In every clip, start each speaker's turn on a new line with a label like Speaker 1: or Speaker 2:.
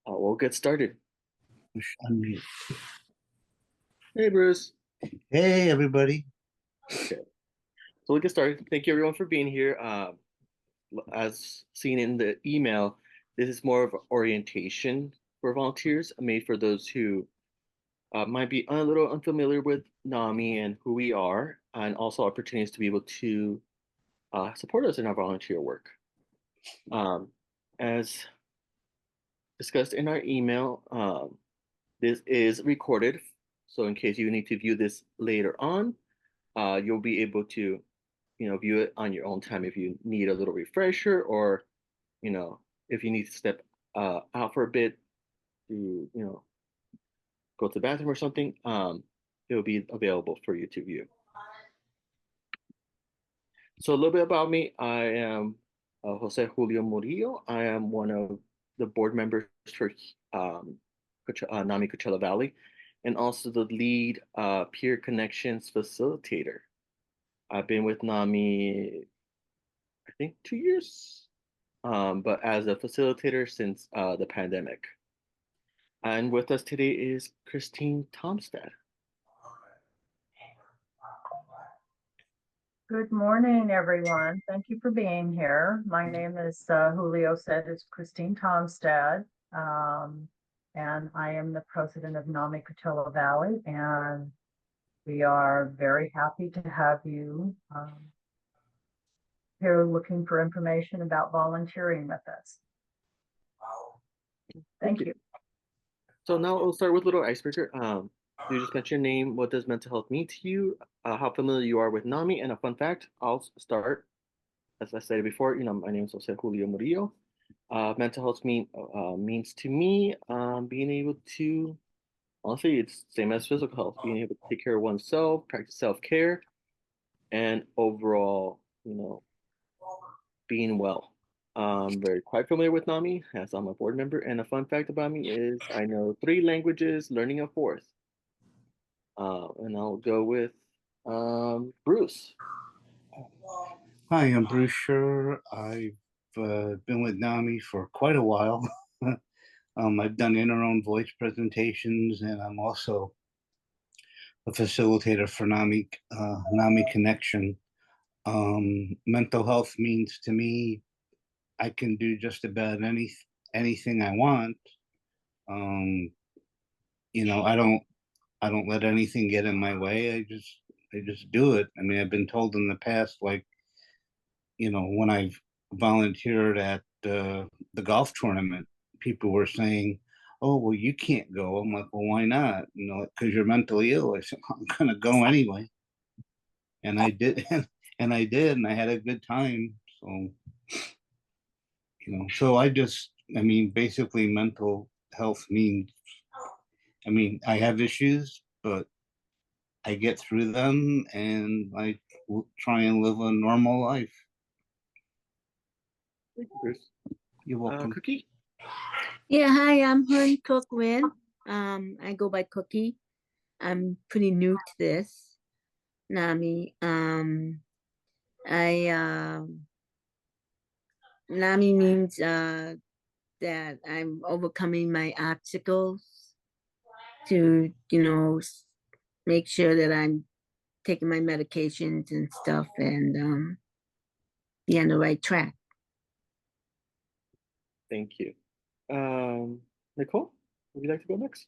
Speaker 1: We'll get started.
Speaker 2: Unmute.
Speaker 1: Hey, Bruce.
Speaker 2: Hey, everybody.
Speaker 1: Okay, so we'll get started. Thank you, everyone, for being here. As seen in the email, this is more of an orientation for volunteers, made for those who might be a little unfamiliar with NAMI and who we are, and also opportunities to be able to support us in our volunteer work. As discussed in our email, this is recorded, so in case you need to view this later on, you'll be able to, view it on your own time if you need a little refresher, or, if you need to step out for a bit to, go to the bathroom or something. It will be available for you to view. So a little bit about me. I am Jose Julio Murillo. I am one of the board members for NAMI Coachella Valley, and also the lead peer connections facilitator. I've been with NAMI, I think, 2 years, but as a facilitator since the pandemic. And with us today is Christine Tomstad.
Speaker 3: Good morning, everyone. Thank you for being here. My name is Julio said, it's Christine Tomstad, and I am the president of NAMI Coachella Valley, and we are very happy to have you here looking for information about volunteering with us. Thank you.
Speaker 1: So now we'll start with a little icebreaker. You just mention your name. What does mental health mean to you? How familiar you are with NAMI? And a fun fact, I'll start. As I said before, my name is Jose Julio Murillo. Mental health means to me being able to, honestly, it's same as physical health, being able to take care of oneself, practice self-care, and overall, being well. Very quite familiar with NAMI, as I'm a board member. And a fun fact about me is I know 3 languages, learning a fourth. And I'll go with Bruce.
Speaker 2: Hi, I'm Bruce Scher. I've been with NAMI for quite a while. I've done inner own voice presentations, and I'm also a facilitator for NAMI Connection. Mental health means to me I can do just about anything I want. I don't let anything get in my way. I just do it. I mean, I've been told in the past, like, when I've volunteered at the golf tournament, people were saying, "Oh, well, you can't go." I'm like, "Well, why not?" Because you're mentally ill. I said, "I'm gonna go anyway," and I did, and I did, and I had a good time. So, I mean, basically, mental health means, I mean, I have issues, but I get through them, and I try and live a normal life.
Speaker 1: Thank you, Bruce.
Speaker 2: You're welcome.
Speaker 1: Cookie?
Speaker 4: Yeah, hi, I'm Hun Cook Win. I go by Cookie. I'm pretty new to this, NAMI. NAMI means that I'm overcoming my obstacles to, make sure that I'm taking my medications and stuff and be on the right track.
Speaker 1: Thank you. Nicole, would you like to go next?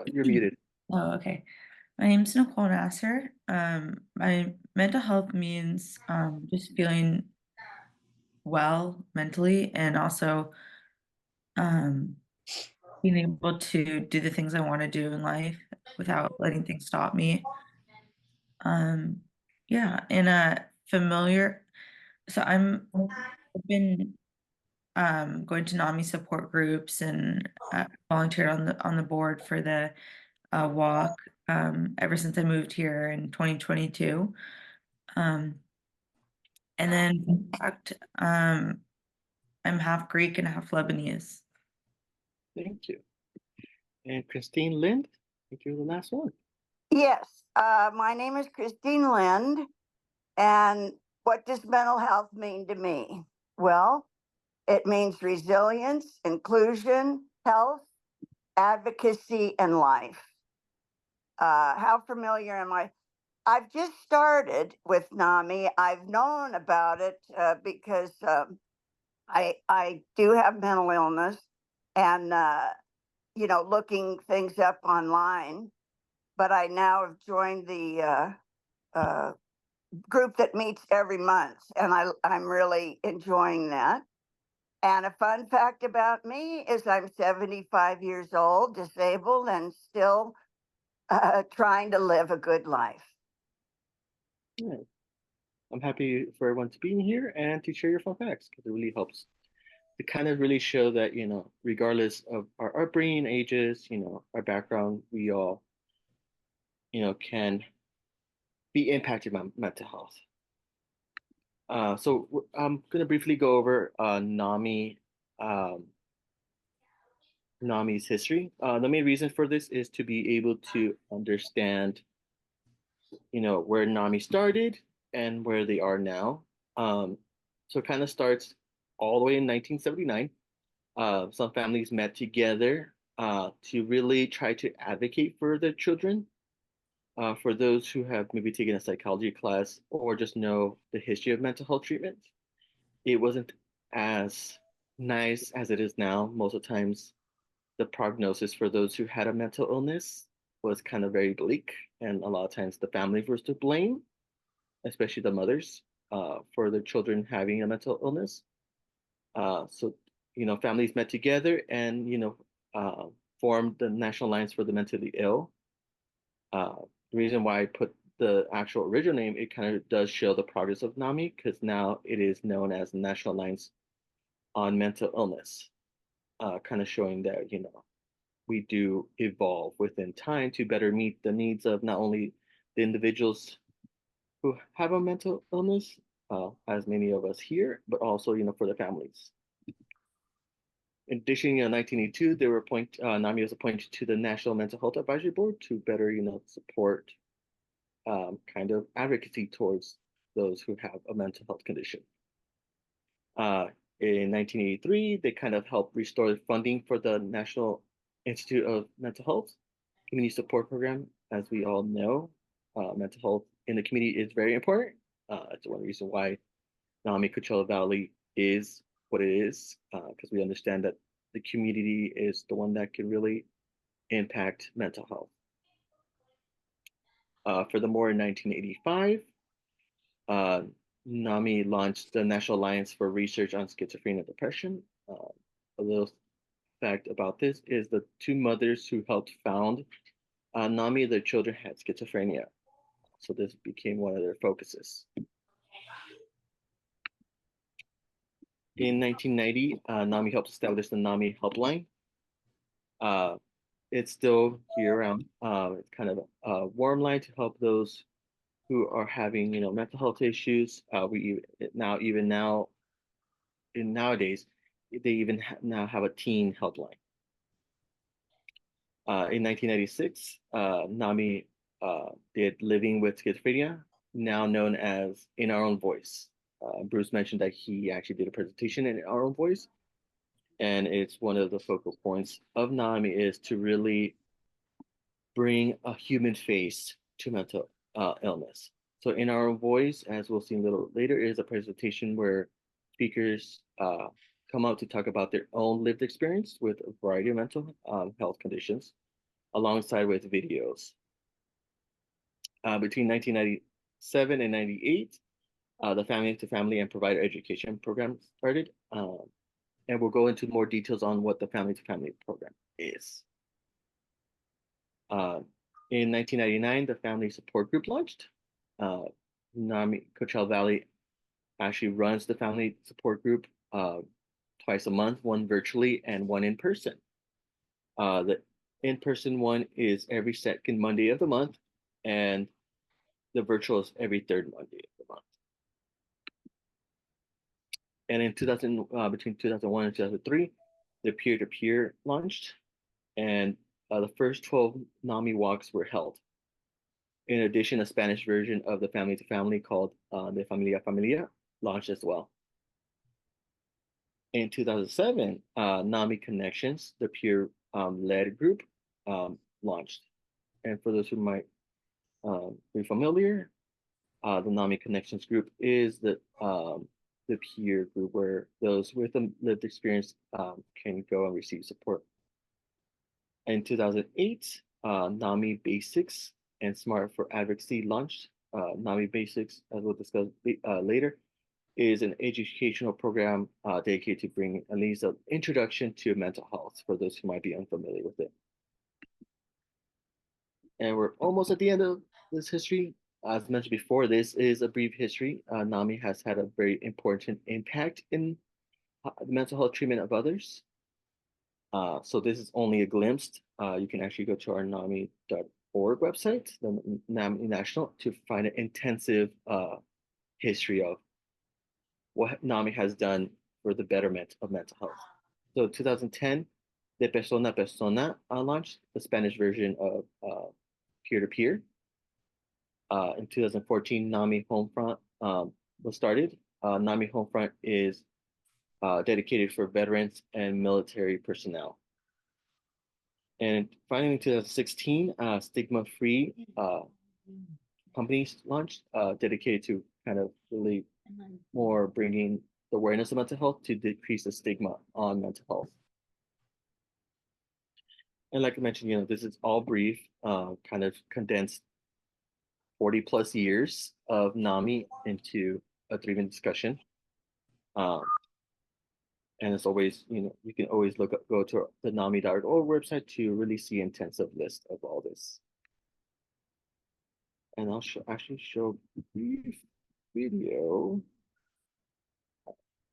Speaker 1: You're muted.
Speaker 5: Oh, okay. My name is Nicole Nasser. My mental health means just feeling well mentally, and also being able to do the things I want to do in life without letting things stop me. Yeah, and familiar. So I've been going to NAMI support groups and volunteered on the board for the walk ever since I moved here in 2022. And then, in fact, I'm half Greek and half Lebanese.
Speaker 1: Thank you. And Christine Lind, I think you're the last one.
Speaker 6: Yes, my name is Christine Lind, and what does mental health mean to me? Well, It means resilience, inclusion, health, advocacy, and life. How familiar am I? I've just started with NAMI. I've known about it because I do have mental illness, and looking things up online. But I now have joined the group that meets every month, and I'm really enjoying that. And a fun fact about me is I'm 75 years old, disabled, and still trying to live a good life.
Speaker 1: Yeah. I'm happy for everyone to be in here and to share your fun facts because it really helps to kind of really show that, regardless of our upbringing, ages, our background, we all, can be impacted by mental health. So I'm going to briefly go over um, NAMI's history. The main reason for this is to be able to understand, where NAMI started and where they are now. So it kind of starts all the way in 1979. Some families met together to really try to advocate for their children. For those who have maybe taken a psychology class or just know the history of mental health treatment, it wasn't as nice as it is now. Most of the times, the prognosis for those who had a mental illness was kind of very bleak, and a lot of times the family was to blame, especially the mothers, for their children having a mental illness. So, families met together and, formed the National Alliance for the Mentally Ill. The reason why I put the actual original name, it kind of does show the progress of NAMI because now it is known as the National Alliance on Mental Illness, kind of showing that, we do evolve within time to better meet the needs of not only the individuals who have a mental illness, as many of us here, but also, for the families. In addition, in 1982, they were NAMI was appointed to the National Mental Health Advisory Board to better, support kind of advocacy towards those who have a mental health condition. In 1983, they kind of helped restore funding for the National Institute of Mental Health Community Support Program. As we all know, mental health in the community is very important. It's one reason why NAMI Coachella Valley is what it is, because we understand that the community is the one that can really impact mental health. Furthermore, in 1985, NAMI launched the National Alliance for Research on Schizophrenia and Depression. A little fact about this is the two mothers who helped found NAMI, their children had schizophrenia. So this became one of their focuses. In 1990, NAMI helped establish the NAMI Helpline. It's still year round. It's kind of a warm line to help those who are having, mental health issues. Nowadays, they even now have a teen helpline. In 1996, NAMI did Living with Schizophrenia, now known as In Our Own Voice. Bruce mentioned that he actually did a presentation in Our Own Voice, and it's one of the focal points of NAMI is to really bring a human face to mental illness. So in Our Own Voice, as we'll see a little later, is a presentation where speakers come out to talk about their own lived experience with a variety of mental health conditions, alongside with videos. Between 1997 and 98, the Family to Family and Provider Education Program started. And we'll go into more details on what the Family to Family program is. In 1999, the Family Support Group launched. NAMI Coachella Valley actually runs the Family Support Group twice a month, one virtually and one in person. The in-person one is every second Monday of the month, and the virtual is every third Monday of the month. And in between 2001 and 2003, the peer-to-peer launched, and the first 12 NAMI walks were held. In addition, a Spanish version of the Family to Family called De Familia a Familia launched as well. In 2007, NAMI Connections, the peer-led group, launched. And for those who might be familiar, the NAMI Connections group is the peer group where those with a lived experience can go and receive support. In 2008, NAMI Basics and Smart for Advocacy launched. NAMI Basics, as we'll discuss later, is an educational program dedicated to bringing at least an introduction to mental health for those who might be unfamiliar with it. And we're almost at the end of this history. As mentioned before, this is a brief history. NAMI has had a very important impact in the mental health treatment of others. So this is only a glimpse. You can actually go to our NAMI.org website, the NAMI National, to find an intensive history of what NAMI has done for the betterment of mental health. So 2010, De Persona a Persona launched, the Spanish version of peer-to-peer. In 2014, NAMI Homefront was started. NAMI Homefront is dedicated for veterans and military personnel. And finally, in 2016, Stigma-Free companies launched, dedicated to kind of really more bringing the awareness of mental health to decrease the stigma on mental health. And like I mentioned, this is all brief, kind of condensed 40 plus years of NAMI into a 3-minute discussion. And as always, you can always go to the NAMI.org website to really see an intensive list of all this. And I'll actually show a brief video.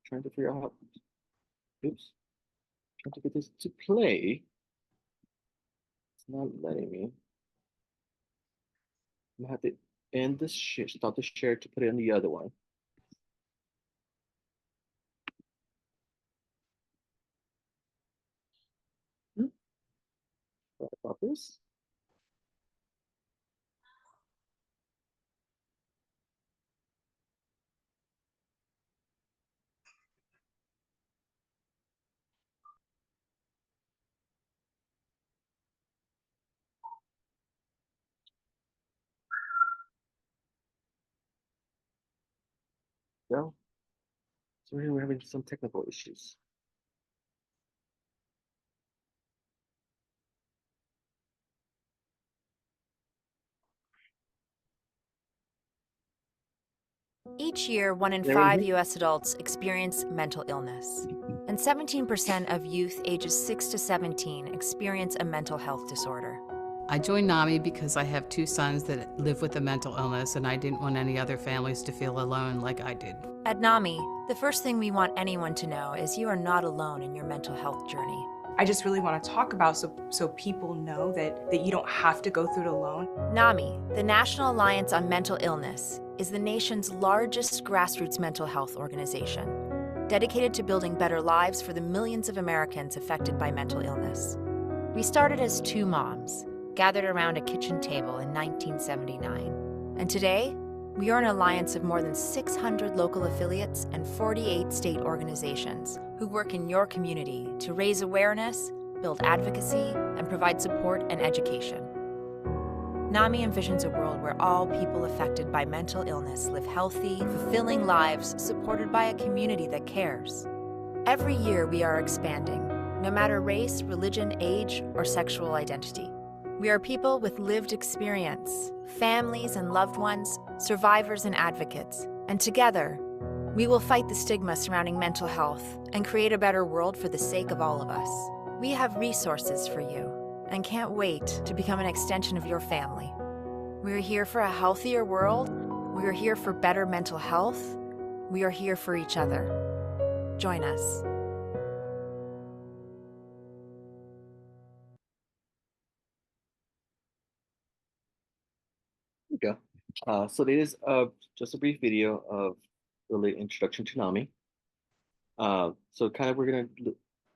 Speaker 1: Trying to figure out trying to get this to play. It's not letting me. I'm gonna have to end this stop the share to put it on the other one. Sorry about this. No, sorry, we're having some technical issues.
Speaker 7: Each year, 1 in
Speaker 1: There we
Speaker 7: 5
Speaker 1: go.
Speaker 7: U.S. adults experience mental illness, and 17% of youth ages 6 to 17 experience a mental health disorder.
Speaker 8: I joined NAMI because I have 2 sons that live with a mental illness, and I didn't want any other families to feel alone like I did.
Speaker 7: At NAMI, the first thing we want anyone to know is you are not alone in your mental health journey.
Speaker 9: I just really want to talk about so people know that you don't have to go through it alone.
Speaker 7: NAMI, the National Alliance on Mental Illness, is the nation's largest grassroots mental health organization, dedicated to building better lives for the millions of Americans affected by mental illness. We started as 2 moms, gathered around a kitchen table in 1979. And today, we are an alliance of more than 600 local affiliates and 48 state organizations who work in your community to raise awareness, build advocacy, and provide support and education. NAMI envisions a world where all people affected by mental illness live healthy, fulfilling lives supported by a community that cares. Every year we are expanding, no matter race, religion, age, or sexual identity. We are people with lived experience, families and loved ones, survivors and advocates, and together, we will fight the stigma surrounding mental health and create a better world for the sake of all of us. We have resources for you and can't wait to become an extension of your family. We are here for a healthier world. We are here for better mental health. We are here for each other. Join us.
Speaker 1: There we go. So this is just a brief video of the introduction to NAMI. So kind of we're gonna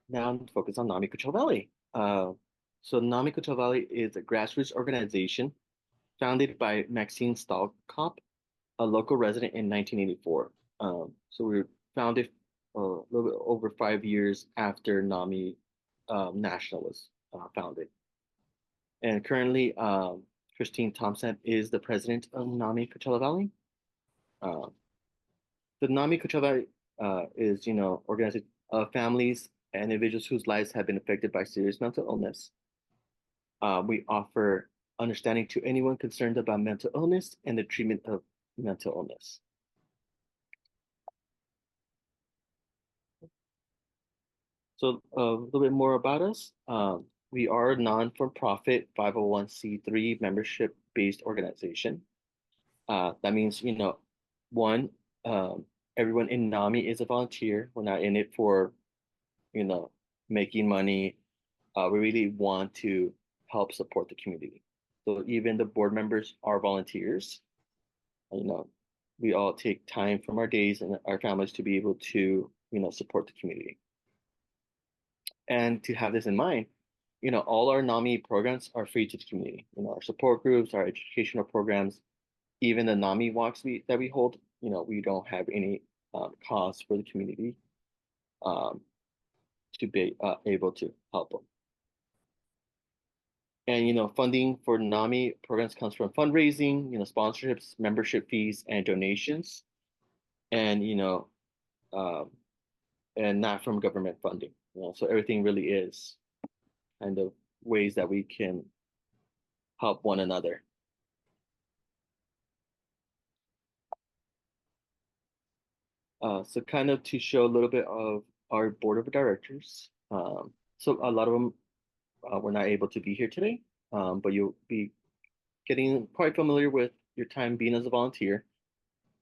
Speaker 1: now focus on NAMI Coachella Valley. So NAMI Coachella Valley is a grassroots organization founded by Maxine Stalkop, a local resident in 1984. So we were founded a little bit over 5 years after NAMI National was founded. And currently, Christine Thompson is the president of NAMI Coachella Valley. Uh, the NAMI Coachella Valley is, organized families and individuals whose lives have been affected by serious mental illness. We offer understanding to anyone concerned about mental illness and the treatment of mental illness. So a little bit more about us. We are a non-for-profit 501c3 membership-based organization. That means, one, everyone in NAMI is a volunteer. We're not in it for, making money. We really want to help support the community. So even the board members are volunteers. We all take time from our days and our families to be able to, support the community. And to have this in mind, all our NAMI programs are free to the community. Our support groups, our educational programs, even the NAMI walks that we hold, we don't have any cost for the community to be able to help them. And funding for NAMI programs comes from fundraising, sponsorships, membership fees, and donations, and and not from government funding. So everything really is kind of ways that we can help one another. So kind of to show a little bit of our board of directors. So a lot of them were not able to be here today, but you'll be getting quite familiar with your time being as a volunteer,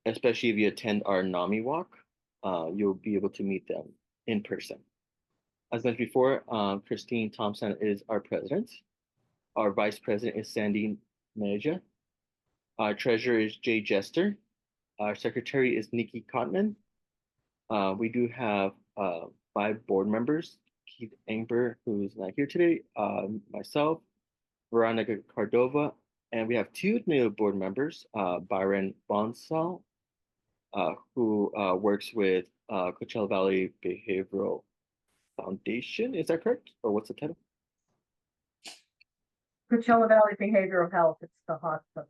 Speaker 1: especially if you attend our NAMI walk. You'll be able to meet them in person. As mentioned before, Christine Thompson is our president. Our vice president is Sandy Meja. Our treasurer is Jay Jester. Our secretary is Nikki Cotman. We do have 5 board members: Keith Engber, who's not here today, myself, Veronica Cordova, and we have 2 new board members, Byron Bonsall, who works with Coachella Valley Behavioral Foundation. Is that correct? Or what's the title?
Speaker 3: Coachella Valley Behavioral Health, it's the hospital.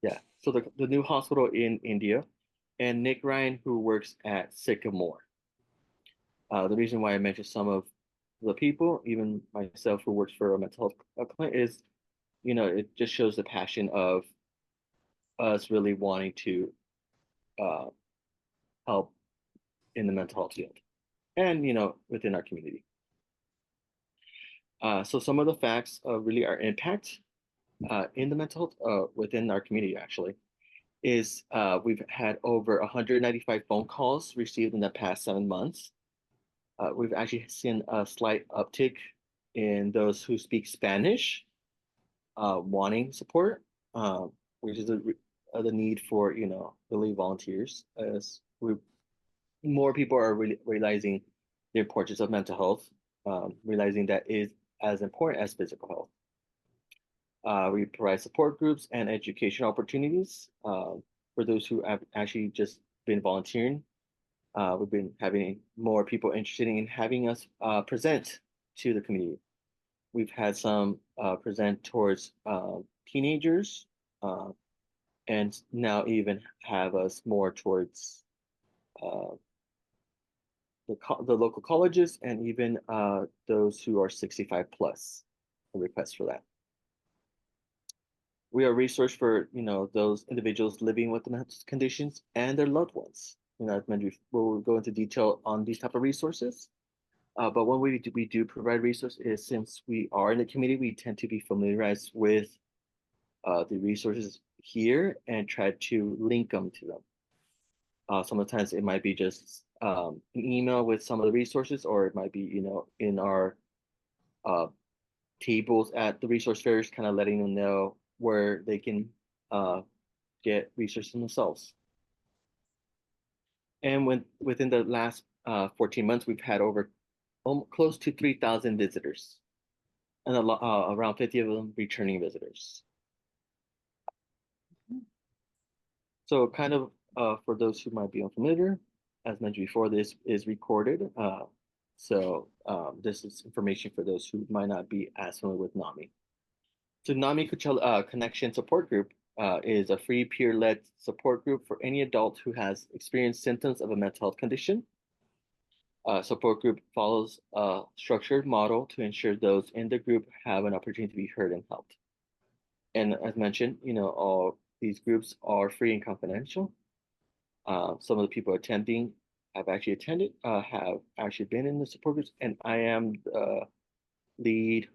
Speaker 1: Yeah, so the new hospital in India, and Nick Ryan, who works at Sycamore. The reason why I mentioned some of the people, even myself who works for a mental health clinic, is, it just shows the passion of us really wanting to help in the mental health field and, within our community. So some of the facts of really our impact in the mental health within our community actually is we've had over 195 phone calls received in the past 7 months. We've actually seen a slight uptick in those who speak Spanish wanting support, which is the need for, really volunteers, as more people are realizing the importance of mental health, realizing that is as important as physical health. We provide support groups and education opportunities for those who have actually just been volunteering. We've been having more people interested in having us present to the community. We've had some present towards teenagers, and now even have us more towards the local colleges and even those who are 65 plus, a request for that. We are a resource for those individuals living with mental conditions and their loved ones. I've mentioned we'll go into detail on these type of resources. But when we do provide resources, since we are in the community, we tend to be familiarized with the resources here and try to link them to them. Sometimes it might be just an email with some of the resources, or it might be in our tables at the resource fairs, kind of letting them know where they can get resources themselves. And within the last 14 months, we've had over close to 3,000 visitors, and around 50 of them returning visitors. So kind of for those who might be unfamiliar, as mentioned before, this is recorded. So this is information for those who might not be as familiar with NAMI. So NAMI Coachella Connection Support Group is a free peer-led support group for any adult who has experienced symptoms of a mental health condition. Support group follows a structured model to ensure those in the group have an opportunity to be heard and helped. And as mentioned, all these groups are free and confidential. Some of the people attending have actually attended, have actually been in the support groups, and I am the lead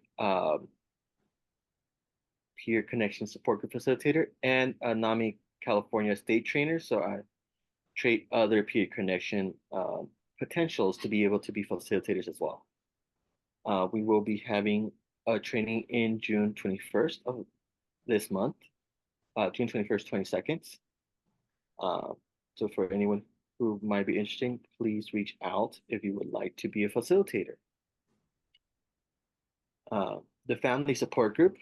Speaker 1: peer connection support group facilitator and a NAMI California state trainer. So I train other peer connection potentials to be able to be facilitators as well. We will be having a training in June 21st of this month, June 21st, 22nd. So for anyone who might be interested, please reach out if you would like to be a facilitator. The family support group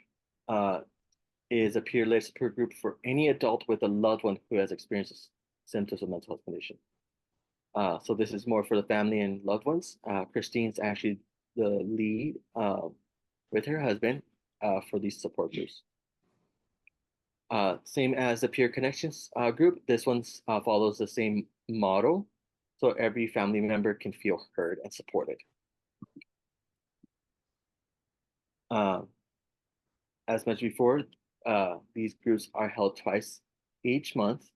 Speaker 1: is a peer-led support group for any adult with a loved one who has experienced symptoms of mental health condition. So this is more for the family and loved ones. Christine's actually the lead with her husband for these support groups. Same as the peer connections group, this one follows the same model, so every family member can feel heard and supported. As mentioned before, these groups are held twice each month,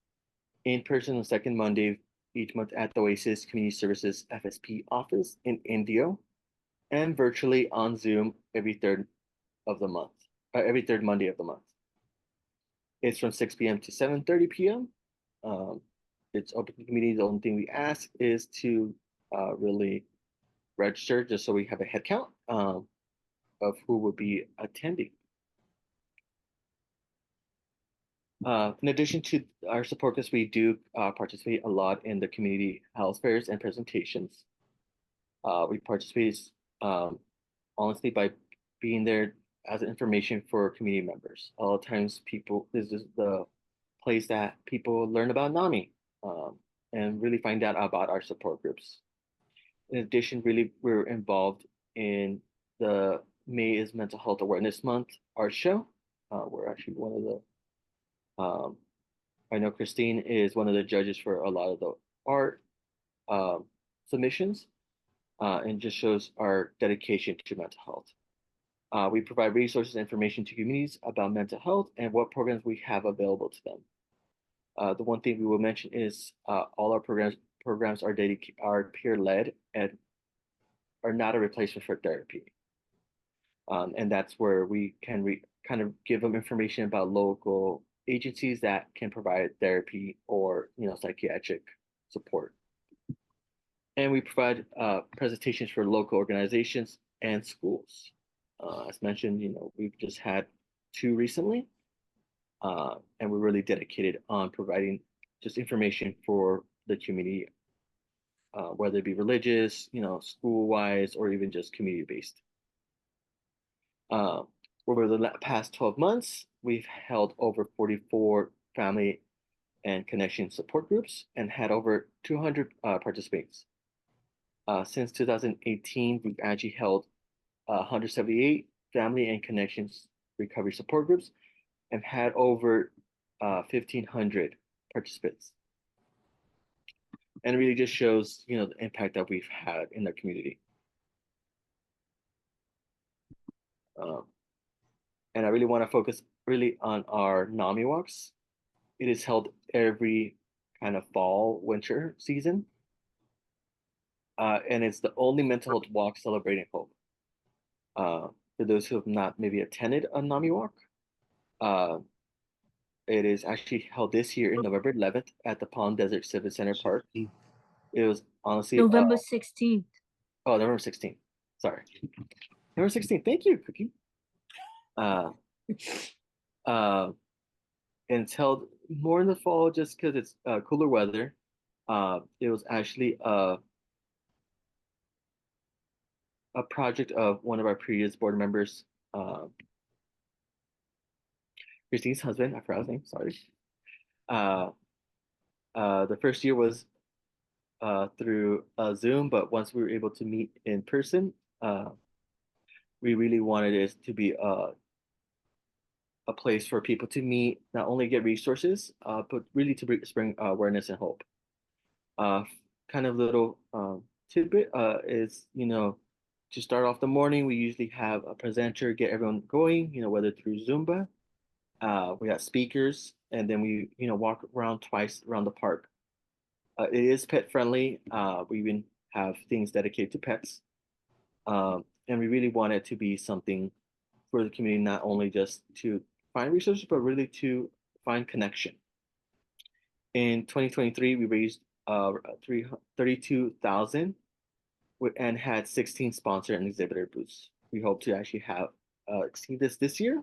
Speaker 1: in person on the second Monday each month at the Oasis Community Services FSP office in Indio, and virtually on Zoom every third Monday of the month. It's from 6 p.m. to 7:30 p.m. It's open to the community. The only thing we ask is to really register just so we have a head count of who will be attending. In addition to our support groups, we do participate a lot in the community health fairs and presentations. We participate honestly by being there as information for community members. A lot of times this is the place that people learn about NAMI and really find out about our support groups. In addition, really, we're involved in the May is Mental Health Awareness Month art show. We're actually one of the I know Christine is one of the judges for a lot of the art submissions and just shows our dedication to mental health. We provide resources and information to communities about mental health and what programs we have available to them. The one thing we will mention is all our programs are peer-led and are not a replacement for therapy. And that's where we can kind of give them information about local agencies that can provide therapy or psychiatric support. And we provide presentations for local organizations and schools. As mentioned, we've just had 2 recently, and we're really dedicated on providing just information for the community, whether it be religious, school-wise, or even just community-based. Over the past 12 months, we've held over 44 family and connection support groups and had over 200 participants. Since 2018, we've actually held 178 family and connections recovery support groups and had over 1,500 participants. And it really just shows, the impact that we've had in the community. And I really want to focus really on our NAMI walks. It is held every kind of fall, winter season. And it's the only mental health walk celebrating hope. For those who have not maybe attended a NAMI walk, it is actually held this year in November 11th at the Palm Desert Civic Center Park. It was honestly
Speaker 4: November 16th.
Speaker 1: Oh, November 16th. Sorry. November 16th. Thank you, Cookie. And it's held more in the fall just because it's cooler weather. It was actually a project of one of our previous board members, Christine's husband. I forgot his name. Sorry. The first year was through Zoom, but once we were able to meet in person, we really wanted it to be a place for people to meet, not only get resources, but really to bring awareness and hope. Uh, kind of little tidbit is, to start off the morning, we usually have a presenter get everyone going, whether through Zumba. We got speakers, and then we, walk around twice around the park. It is pet friendly. We even have things dedicated to pets. And we really want it to be something for the community, not only just to find resources, but really to find connection. In 2023, we raised 32,000 and had 16 sponsor and exhibitor booths. We hope to actually have exceed this year,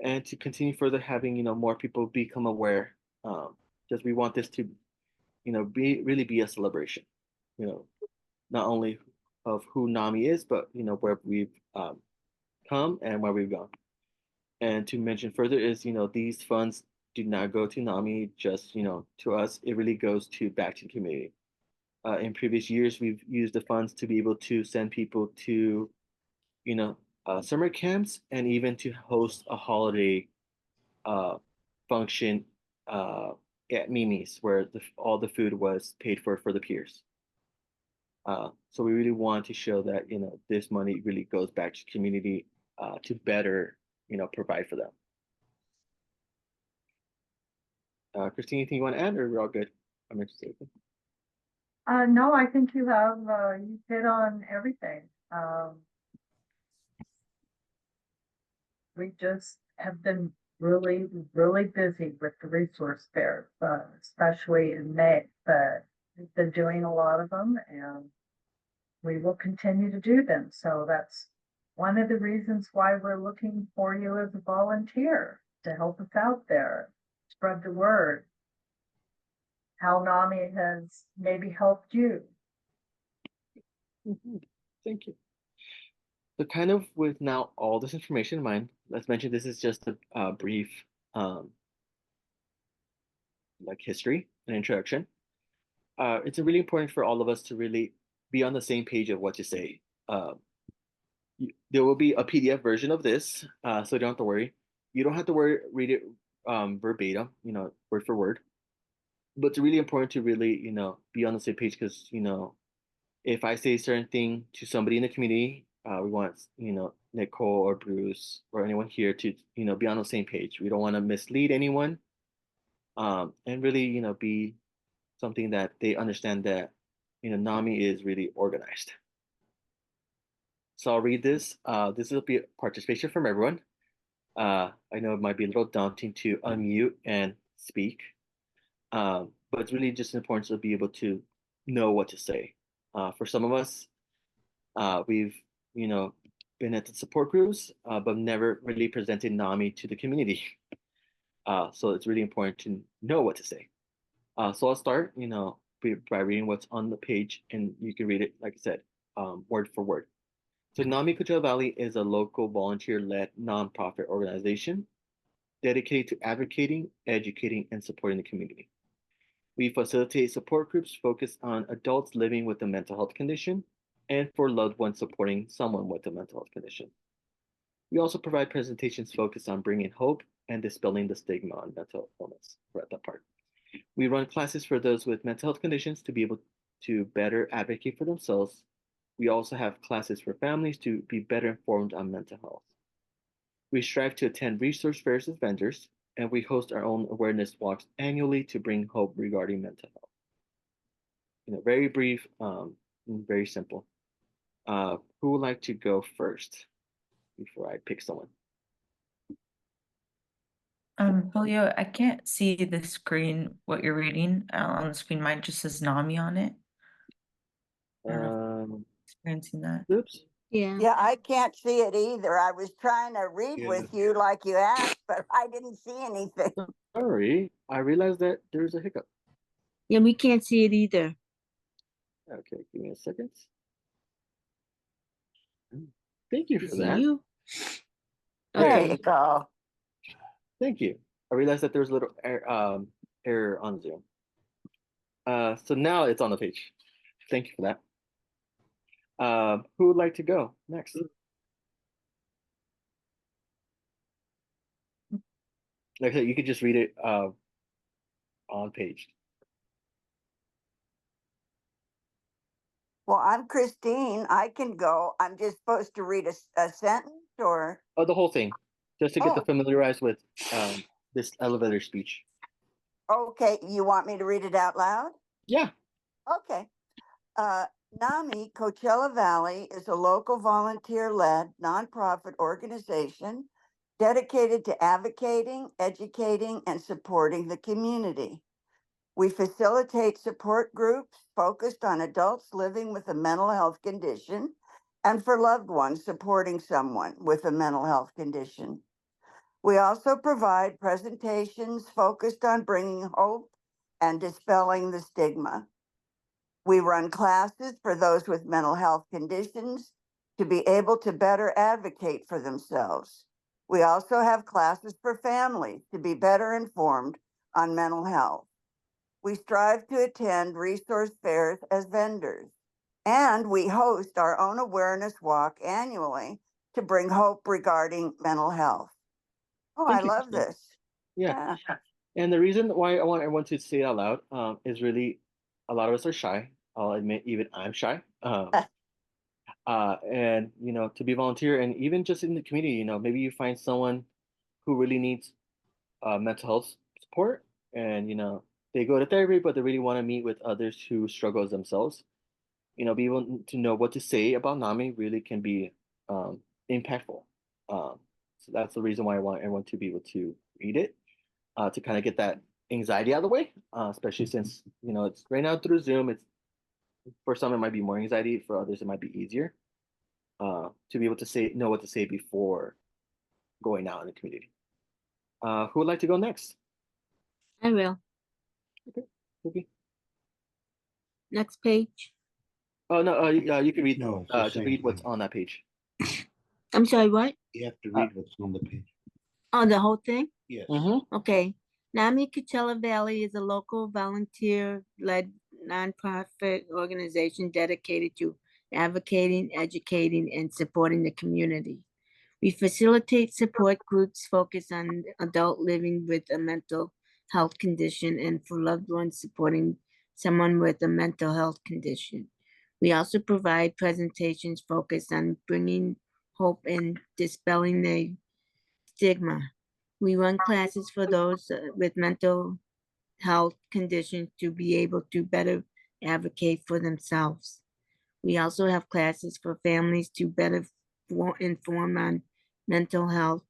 Speaker 1: and to continue further having more people become aware. Because we want this to be a celebration. Not only of who NAMI is, but where we've come and where we've gone. And to mention further is, these funds do not go to NAMI, just, to us. It really goes back to the community. In previous years, we've used the funds to be able to send people to, summer camps, and even to host a holiday function at Mimi's, where all the food was paid for the peers. So we really want to show that this money really goes back to community to better provide for them. Christine, anything you want to add, or we're all good? I'm interested.
Speaker 3: No, I think you have you hit on everything. We just have been really, really busy with the resource fairs, especially in May. But we've been doing a lot of them, and we will continue to do them. So that's one of the reasons why we're looking for you as a volunteer to help us out there, spread the word, how NAMI has maybe helped you.
Speaker 1: Thank you. So kind of with now all this information in mind, let's mention this is just a brief like history and introduction. It's really important for all of us to really be on the same page of what to say. There will be a PDF version of this, so you don't have to worry. You don't have to read it verbatim, word for word. But it's really important to really, be on the same page, because, if I say a certain thing to somebody in the community, we want, Nicole or Bruce or anyone here to, be on the same page. We don't want to mislead anyone, and really, be something that they understand that, NAMI is really organized. So I'll read this. This will be participation from everyone. I know it might be a little daunting to unmute and speak, but it's really just important to be able to know what to say. For some of us, we've been at the support groups, but never really presented NAMI to the community. So it's really important to know what to say. So I'll start, by reading what's on the page, and you can read it, like I said, word for word. So NAMI Coachella Valley is a local volunteer-led nonprofit organization dedicated to advocating, educating, and supporting the community. We facilitate support groups focused on adults living with a mental health condition and for loved ones supporting someone with a mental health condition. We also provide presentations focused on bringing hope and dispelling the stigma on mental illness. We're at that part. We run classes for those with mental health conditions to be able to better advocate for themselves. We also have classes for families to be better informed on mental health. We strive to attend resource fairs with vendors, and we host our own awareness walks annually to bring hope regarding mental health. Very brief, very simple. Who would like to go first before I pick someone?
Speaker 5: Julio, I can't see the screen, what you're reading. On the screen, mine just says NAMI on it. Experiencing that.
Speaker 1: Oops.
Speaker 6: Yeah, I can't see it either. I was trying to read with you like you asked, but I didn't see anything.
Speaker 1: Sorry, I realized that there's a hiccup.
Speaker 4: Yeah, we can't see it either.
Speaker 1: Okay, give me a second. Thank you for
Speaker 4: See
Speaker 1: that.
Speaker 4: you.
Speaker 6: There
Speaker 4: Okay.
Speaker 6: you go.
Speaker 1: Thank you. I realized that there was a little error on Zoom. So now it's on the page. Thank you for that. Who would like to go next? Like I said, you could just read it on page.
Speaker 6: Well, I'm Christine. I can go. I'm just supposed to read a sentence or?
Speaker 1: Oh, the whole thing, just to get the
Speaker 6: Oh,
Speaker 1: familiarized with this elevator speech.
Speaker 6: okay. You want me to read it out loud?
Speaker 1: Yeah.
Speaker 6: Okay. NAMI Coachella Valley is a local volunteer led nonprofit organization dedicated to advocating, educating, and supporting the community. We facilitate support groups focused on adults living with a mental health condition and for loved ones supporting someone with a mental health condition. We also provide presentations focused on bringing hope and dispelling the stigma. We run classes for those with mental health conditions to be able to better advocate for themselves. We also have classes for families to be better informed on mental health. We strive to attend resource fairs as vendors, and we host our own awareness walk annually to bring hope regarding mental health. Oh, I
Speaker 1: Thank you,
Speaker 6: love
Speaker 1: Christine.
Speaker 6: this.
Speaker 1: Yeah.
Speaker 6: Yeah.
Speaker 1: And the reason why I want everyone to say it out loud is really a lot of us are shy. I'll admit, even I'm shy. And to be a volunteer and even just in the community, maybe you find someone who really needs mental health support, and they go to therapy, but they really want to meet with others who struggle as themselves. Be able to know what to say about NAMI really can be impactful. So that's the reason why I want everyone to be able to read it, to kind of get that anxiety out of the way, especially since it's right now through Zoom. It's for some it might be more anxiety, for others it might be easier to be able to know what to say before going out in the community. Who would like to go next?
Speaker 4: I will.
Speaker 1: Okay.
Speaker 4: Next page.
Speaker 1: Oh no, you can read.
Speaker 2: No, it's the
Speaker 1: Just
Speaker 2: same
Speaker 1: read what's
Speaker 2: thing.
Speaker 1: on that page.
Speaker 4: I'm sorry, what?
Speaker 2: You have to read what's on the page.
Speaker 4: Oh, the whole thing?
Speaker 2: Yes.
Speaker 4: Okay. NAMI Coachella Valley is a local volunteer-led nonprofit organization dedicated to advocating, educating, and supporting the community. We facilitate support groups focused on adult living with a mental health condition and for loved ones supporting someone with a mental health condition. We also provide presentations focused on bringing hope and dispelling the stigma. We run classes for those with mental health conditions to be able to better advocate for themselves. We also have classes for families to better inform on mental health.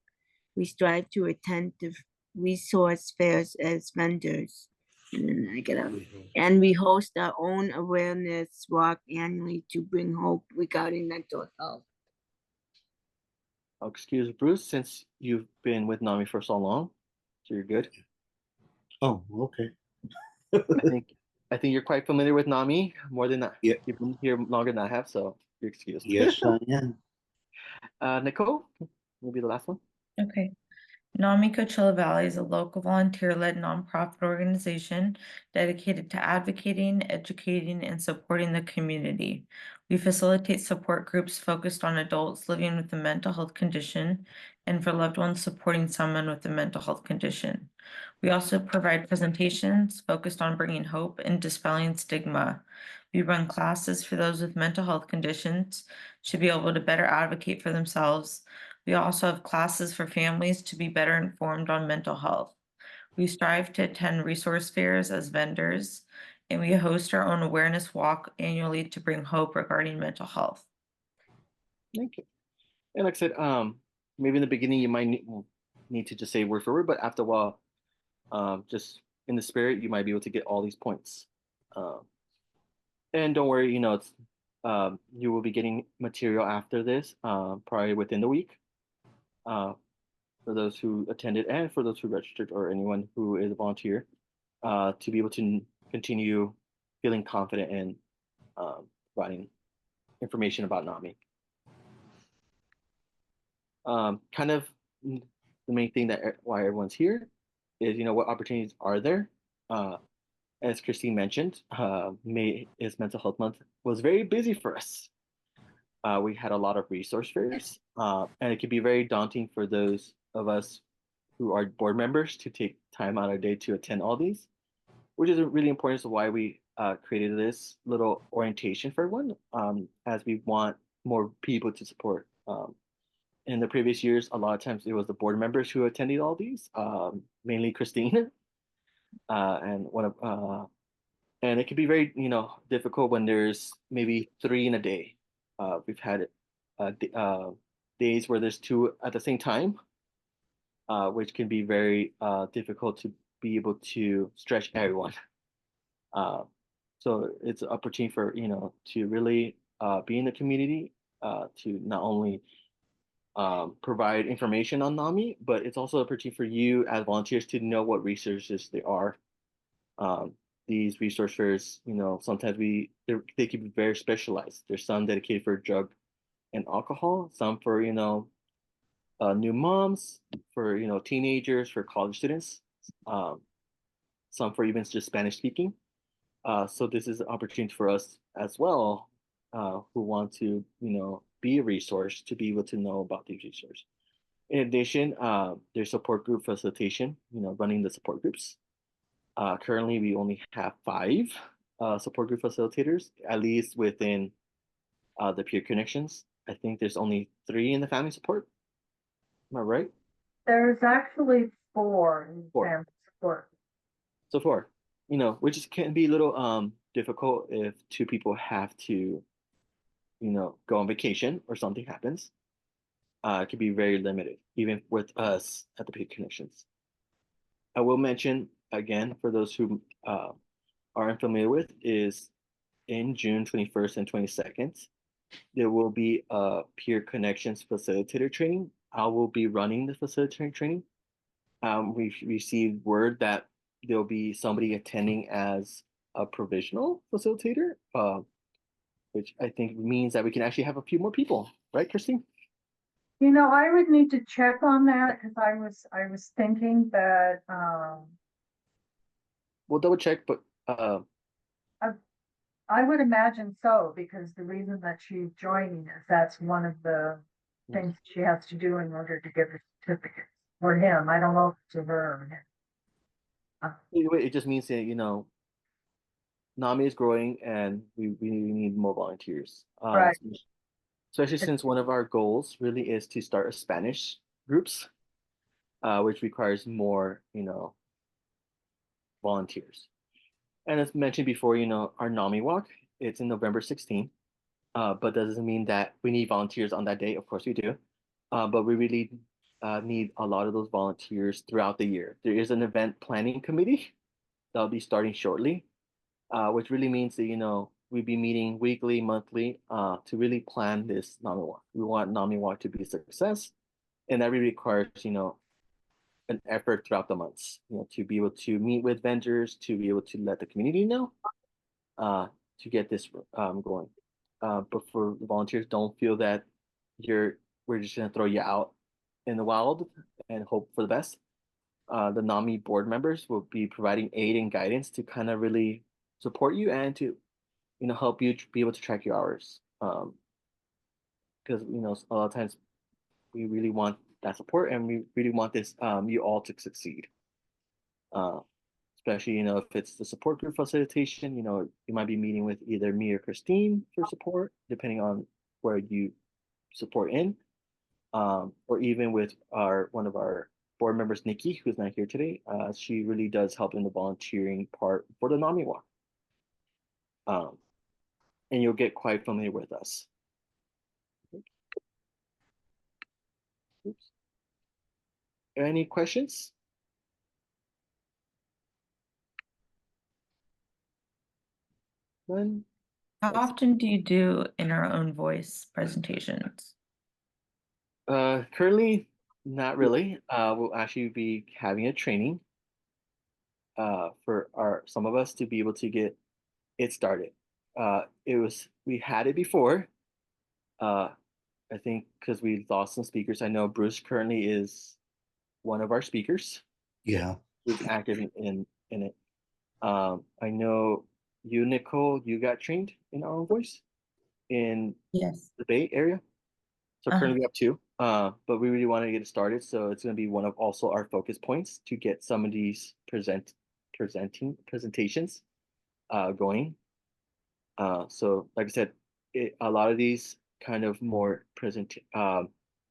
Speaker 4: We strive to attend the resource fairs as vendors. And then I get up. And we host our own awareness walk annually to bring hope regarding mental health.
Speaker 1: I'll excuse Bruce since you've been with NAMI for so long, so you're good.
Speaker 2: Oh, okay.
Speaker 1: I think you're quite familiar with NAMI more than that.
Speaker 2: Yeah.
Speaker 1: You've been here longer than I have, so you're excused.
Speaker 2: Yes, I am.
Speaker 1: Nicole, will be the last one.
Speaker 5: Okay. NAMI Coachella Valley is a local volunteer-led nonprofit organization dedicated to advocating, educating, and supporting the community. We facilitate support groups focused on adults living with a mental health condition and for loved ones supporting someone with a mental health condition. We also provide presentations focused on bringing hope and dispelling stigma. We run classes for those with mental health conditions to be able to better advocate for themselves. We also have classes for families to be better informed on mental health. We strive to attend resource fairs as vendors, and we host our own awareness walk annually to bring hope regarding mental health.
Speaker 1: Thank you. And like I said, maybe in the beginning you might need to just say word for word, but after a while, just in the spirit, you might be able to get all these points. And don't worry, it's you will be getting material after this, probably within the week. For those who attended and for those who registered or anyone who is a volunteer, to be able to continue feeling confident in providing information about NAMI. Kind of the main thing that why everyone's here is what opportunities are there. as Christine mentioned, May is Mental Health Month, was very busy for us. We had a lot of resource fairs, and it can be very daunting for those of us who are board members to take time out of their day to attend all these, which is really important. So why we created this little orientation for everyone, as we want more people to support. In the previous years, a lot of times it was the board members who attended all these, mainly Christine, and one of and it can be very difficult when there's maybe three in a day. We've had days where there's two at the same time, which can be very difficult to be able to stretch everyone. Uh, so it's an opportunity for to really be in the community, to not only provide information on NAMI, but it's also an opportunity for you as volunteers to know what resources there are. Um, these resource fairs, sometimes they can be very specialized. There's some dedicated for drug and alcohol, some for new moms, for teenagers, for college students, um, some for even just Spanish speaking. So this is an opportunity for us as well, who want to be a resource to be able to know about these resources. In addition, there's support group facilitation, running the support groups. Currently, we only have 5 support group facilitators, at least within the peer connections. I think there's only 3 in the family support. Am I right?
Speaker 3: There's actually 4 in
Speaker 1: 4.
Speaker 3: family support.
Speaker 1: So 4, which can be a little difficult if 2 people have to, go on vacation or something happens. It can be very limited, even with us at the peer connections. I will mention again, for those who are unfamiliar with, is in June 21st and 22nd, there will be a peer connections facilitator training. I will be running the facilitator training. We've received word that there'll be somebody attending as a provisional facilitator, which I think means that we can actually have a few more people, right, Christine?
Speaker 3: I would need to check on that because I was thinking that
Speaker 1: We'll double check, but
Speaker 3: I would imagine so, because the reason that she's joining is that's one of the things she has to do in order to get the certificate. For him, I don't know if it's to her.
Speaker 1: either way, it just means that NAMI is growing and we need more volunteers.
Speaker 3: Right.
Speaker 1: Especially since one of our goals really is to start a Spanish groups, which requires more, volunteers. And as mentioned before, our NAMI walk, it's in November 16th, but that doesn't mean that we need volunteers on that day. Of course we do, but we really need a lot of those volunteers throughout the year. There is an event planning committee that'll be starting shortly, which really means that, we'll be meeting weekly, monthly, to really plan this NAMI walk. We want NAMI walk to be a success, and that really requires, an effort throughout the months, to be able to meet with vendors, to be able to let the community know, to get this going. But for the volunteers, don't feel that we're just gonna throw you out in the wild and hope for the best. The NAMI board members will be providing aid and guidance to kind of really support you and to help you be able to track your hours. Because a lot of times we really want that support and we really want this you all to succeed. Especially if it's the support group facilitation, you might be meeting with either me or Christine for support, depending on where you support in, or even with one of our board members, Nikki, who's not here today. She really does help in the volunteering part for the NAMI walk. And you'll get quite familiar with us. Oops. Any questions? None?
Speaker 5: How often do you do in our own voice presentations?
Speaker 1: Currently, not really. We'll actually be having a training for some of us to be able to get it started. We had it before. I think because we lost some speakers. I know Bruce currently is one of our speakers
Speaker 2: Yeah.
Speaker 1: who's active in it. I know you, Nicole, you got trained in our own voice in
Speaker 5: Yes.
Speaker 1: the Bay Area. So
Speaker 5: Uh-huh.
Speaker 1: currently we have two, but we really want to get it started. So it's going to be one of also our focus points to get some of these presentations going. So like I said, a lot of these kind of more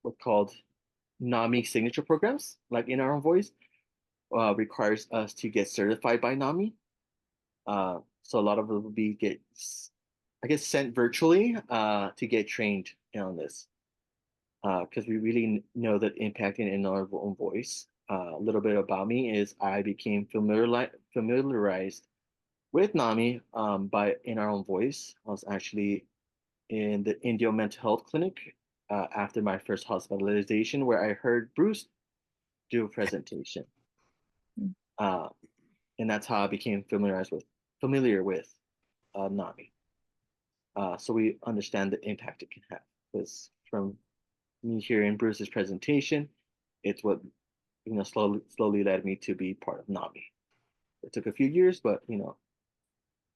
Speaker 1: what's called NAMI signature programs, like in our own voice, requires us to get certified by NAMI. So a lot of it will be I guess, sent virtually to get trained on this. Because we really know that impacting in our own voice. A little bit about me is I became familiarized with NAMI by in our own voice. I was actually in the Indio Mental Health Clinic after my first hospitalization, where I heard Bruce do a presentation, uh, and that's how I became familiar with NAMI. So we understand the impact it can have. Because from me hearing Bruce's presentation, it's what slowly led me to be part of NAMI. It took a few years, but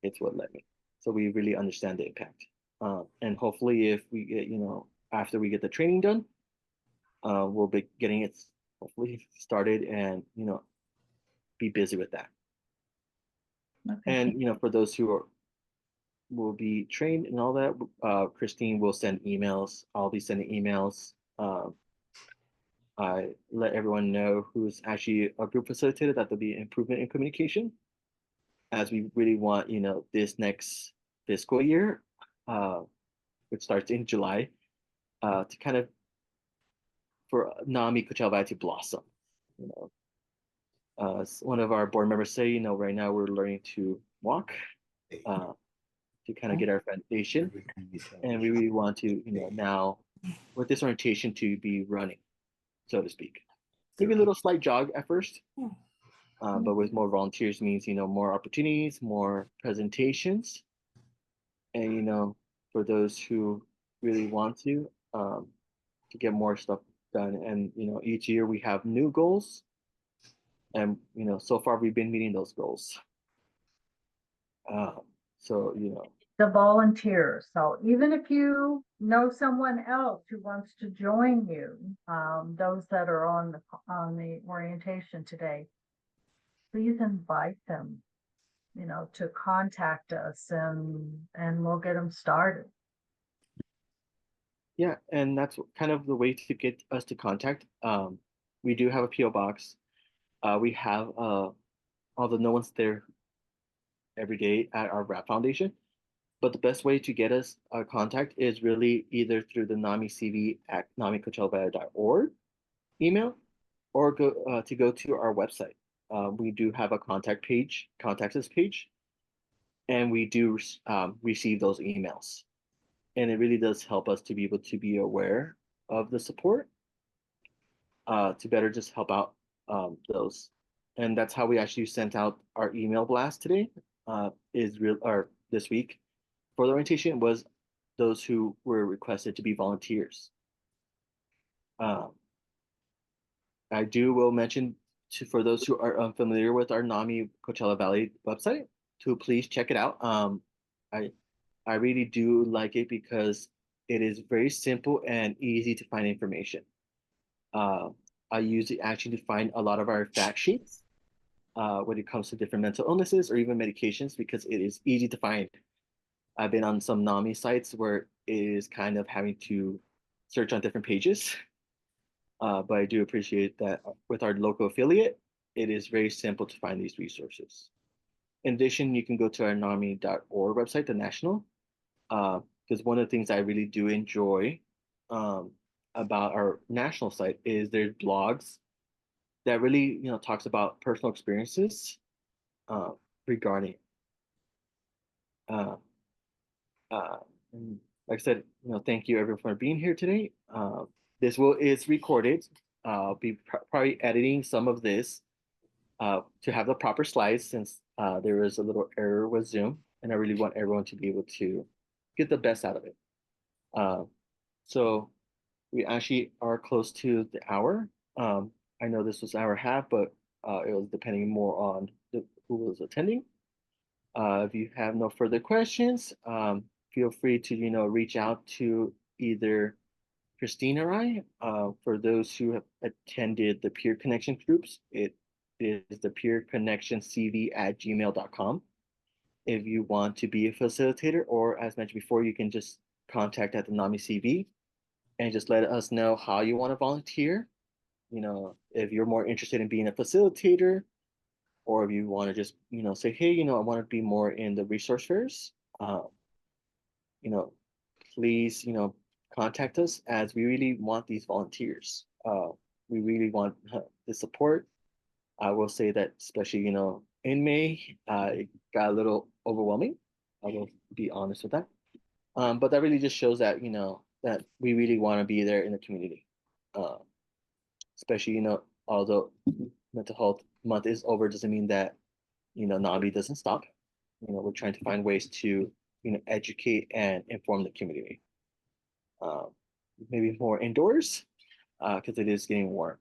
Speaker 1: it's what led me. So we really understand the impact. And hopefully, if we get, after we get the training done, we'll be getting it hopefully started and, be busy with that.
Speaker 5: Okay.
Speaker 1: And, for those who will be trained and all that, Christine will send emails. I'll be sending emails. I let everyone know who's actually a group facilitator that there'll be improvement in communication as we really want, this next fiscal year, uh, which starts in July, to kind of for NAMI Coachella Valley to blossom. One of our board members say, right now we're learning to walk to kind of get our foundation, and we really want to, now with this orientation to be running, so to speak. Maybe a little slight jog at first, but with more volunteers means more opportunities, more presentations, and for those who really want to get more stuff done. And each year we have new goals, and so far we've been meeting those goals. So
Speaker 3: The volunteers. So even if you know someone else who wants to join you, those that are on the orientation today, please invite them, to contact us, and we'll get them started.
Speaker 1: yeah, and that's kind of the way to get us to contact. We do have a PO box. We have although no one's there every day at our RAP Foundation, but the best way to get us contact is really either through the NAMI CV at namicoachellavalley.org email, or go to our website. We do have a contact us page, and we do receive those emails. And it really does help us to be able to be aware of the support, to better just help out those. And that's how we actually sent out our email blast today, or this week for the orientation, was those who were requested to be volunteers. I will mention for those who are unfamiliar with our NAMI Coachella Valley website to please check it out. I I really do like it because it is very simple and easy to find information. Uh, I use it actually to find a lot of our fact sheets when it comes to different mental illnesses or even medications, because it is easy to find. I've been on some NAMI sites where it is kind of having to search on different pages. But I do appreciate that with our local affiliate, it is very simple to find these resources. In addition, you can go to our NAMI.org website, the national, because one of the things I really do enjoy about our national site is there's blogs that really talks about personal experiences regarding uh, uh, and like I said, thank you everyone for being here today. This is recorded. I'll be probably editing some of this to have the proper slides, since there is a little error with Zoom, and I really want everyone to be able to get the best out of it. So we actually are close to the hour. I know this was an hour and a half, but it was depending more on who was attending. If you have no further questions, feel free to, reach out to either Christine or I. For those who have attended the peer connection groups, it is the peerconnectioncv@gmail.com. If you want to be a facilitator, or as mentioned before, you can just contact at the NAMI CV and just let us know how you want to volunteer. If you're more interested in being a facilitator, or if you want to just, say, hey, I want to be more in the resource fairs, you know, please, contact us, as we really want these volunteers. We really want the support. I will say that, especially, in May, it got a little overwhelming. I will be honest with that. But that really just shows that, that we really want to be there in the community. Uh, Especially, although mental health month is over, doesn't mean that, NAMI doesn't stop. We're trying to find ways to, educate and inform the community. Um, Maybe more indoors, because it is getting warm.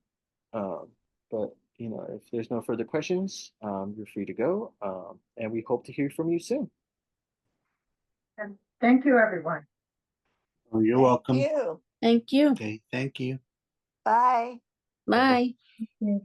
Speaker 1: But if there's no further questions, you're free to go. And we hope to hear from you soon.
Speaker 3: And thank you, everyone.
Speaker 2: Oh, you're
Speaker 6: Thank
Speaker 2: welcome.
Speaker 6: you.
Speaker 4: Thank you.
Speaker 2: Okay, thank you.
Speaker 6: Bye.
Speaker 4: Bye.
Speaker 3: Thank you.